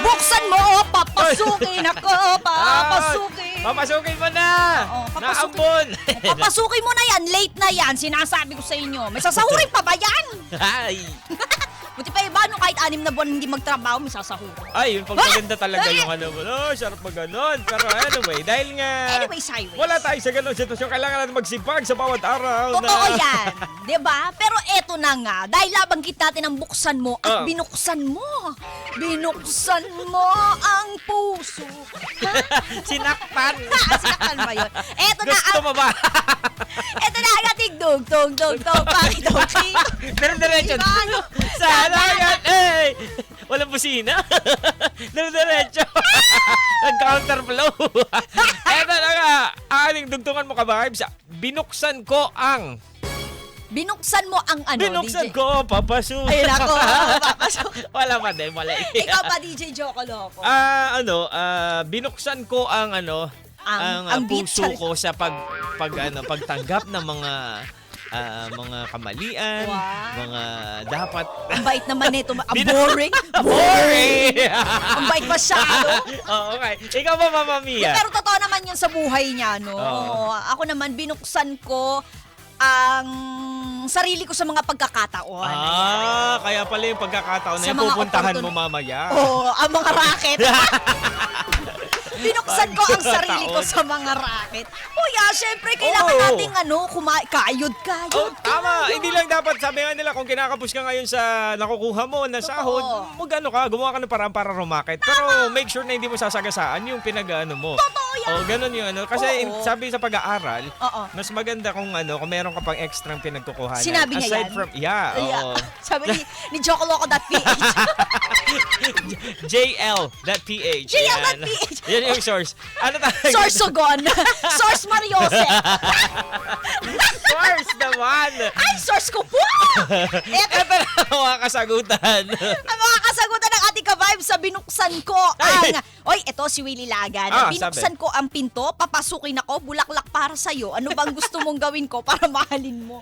Buksan mo, papasukin ako, papasukin. Papasukin mo na! Oo, papasukin. Naambon! Papasukin mo na yan, late na yan, sinasabi ko sa inyo. May sasahurin pa ba yan? Ay! Buti pa iba, no, kahit 6 na buwan hindi magtrabaho, may sasahurin. Ay, yung pagmaganda talaga yung ano mo. Oh, sarap mag ganon. Pero anyway, dahil nga Anyways, highways. wala tayo sa ganong sitwasyon, kailangan natin magsipag sa bawat araw. Totoo yan, di ba? Pero eto na nga, dahil nabanggit natin ang buksan mo at binuksan mo. Binuksan mo ang puso. Sinakpan! Sinaktan ba yun? Eto na Gusto ang, mo ba? eto na ang ating dug-dug-dug-dug, pakidog-ding. Diretso. Diba? Sana yan! Eh! Walang busina. Diretso. Nag-counterflow. Eto na nga, aling dugtungan mo ka ba, Vibes? Binuksan ko ang... Binuksan mo ang ano, Binuksan DJ? ko, papasok. Ayun ako, papasok. Wala pa din, mali. Ikaw pa, DJ Joko Loco. Binuksan ko ang Ang puso beat. ko sa pagtanggap ng mga kamalian, Wow. mga dapat Ang bait naman nito. Ang boring. boring. Ang bait masyado. Oh, okay. Ikaw ba, Mama Mia? Pero totoo naman yun sa buhay niya, no? Oo. Ako naman, binuksan ko ang sarili ko sa mga pagkakataon. Kaya pala yung pagkakataon na Sa yung mga pupuntahan mo mamaya. Oo, ang mga racket. Binuksan ko ang sarili ko sa mga racket. Kuya, syempre, kailangan Oo. nating kayod. Oh, tama. Hindi lang dapat, sabi nga nila, kung kinakapos ka ngayon sa nakukuha mo na sahod, gumawa ka ng paraan para rumakit. Pero make sure na hindi mo sasagasaan yung pinag-ano mo. Totoo yan. Oh, ganun yung ano. Kasi Oo. sabi sa pag-aaral, Oo. mas maganda kung meron ka pang extra pinagkukuhanan. Sinabi niya Aside yan? from, oo. Sabi ni Jokoloco.ph. JL.ph. JL.ph. Yan yung source. Ano tayo? Source Sogon. Source Mariose. Source naman. Ay, source ko po! Eto, Ito na ang mga kasagutan. ang mga kasagutan ng ating ka-vibe sa binuksan ko Ay. ang... Oy, ito si Willie Lagan. Binuksan ko ang pinto, papasukin ako, bulaklak para sa'yo. Ano bang gusto mong gawin ko para mahalin mo?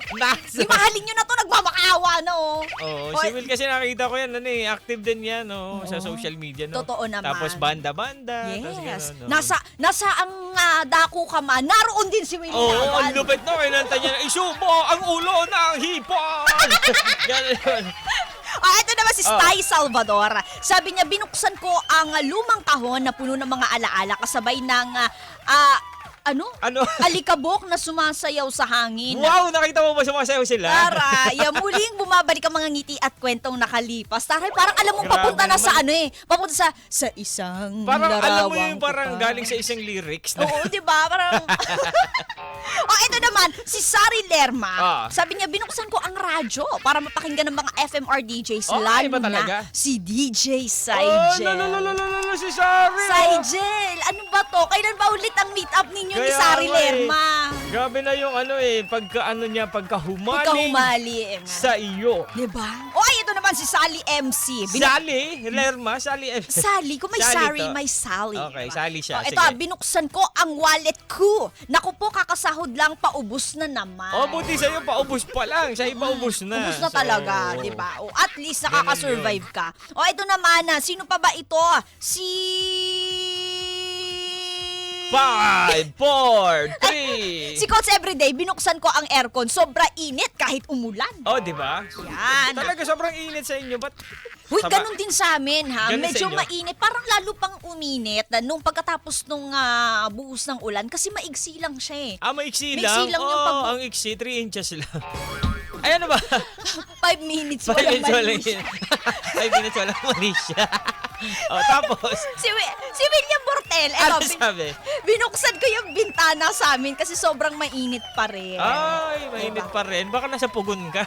Di mahalin nyo na to, nagmamakaawa na oh. Oh, Oy, si Will kasi nakita ko yan, active din yan, sa social media, no? Totoo naman. Tapos banda-banda. Yes. Tapos ganun, no? Nasa ang dako ka man, naroon din si Willie Oo, Lagan. ang lupit no, kinanta niya na, isubo ang ulo ng hipon! Ganun yun. Ito naman si Sty Salvador. Sabi niya, binuksan ko ang lumang kahon na puno ng mga alaala kasabay ng Ano? alikabok na sumasayaw sa hangin. Wow, nakita mo ba sumasayaw sila? Taray, muling bumabalik ang mga ngiti at kwentong nakalipas. Taray, parang alam mo, Grabe papunta na sa naman. papunta sa isang Parang alam mo larawang yung parang kupal. galing sa isang lyrics na. Oo, di ba? Parang... ito naman, si Sari Lerma. Ah. Sabi niya, binuksan ko ang radyo para mapakinggan ng mga FMR DJs. Oh, lalo iba talaga? na si DJ Oh, Saigel. si Sari. Saigel, ano ba to? Kailan ba ulit ang meet up ninyo ni Kaya Sari nga eh. Lerma? Grabe na yung pagkahumali Pagkahumali. sa iyo. Diba? Ito naman si Sally MC. Sally Lerma, Sally. Sally, kung may Sally Sari, to. may Sally. Okay, Sally siya. Ito, Sige. binuksan ko ang wallet ko. Naku po, kakasahod lang, paubos na naman. Buti sa'yo, paubos pa lang. Sa iba, ubos na. Ubus na talaga, di ba? At least nakaka-survive Ganun ka. Ito naman, sino pa ba ito? Si... 5, 4, 3. Si Coach Everyday, binuksan ko ang aircon. Sobra init kahit umulan. Di ba? Yan. Talaga sobrang init sa inyo. Ba't Uy, ganun din sa amin, ha? Ganun Medyo sa inyo? mainit. Parang lalo pang uminit nung pagkatapos nung buhos ng ulan. Kasi maigsi lang siya eh. maiksi Maiksi lang? lang yung pag- ang iksi, 3 inches lang. Ay, ano ba? 5 minutes, 5 walang minutes wala mali. 5 minutes wala mali siya. Tapos, Si William Bortel, ano sabi? binuksan ko yung bintana sa amin kasi sobrang mainit pa rin. Ay, mainit pa rin. Baka nasa pugon ka.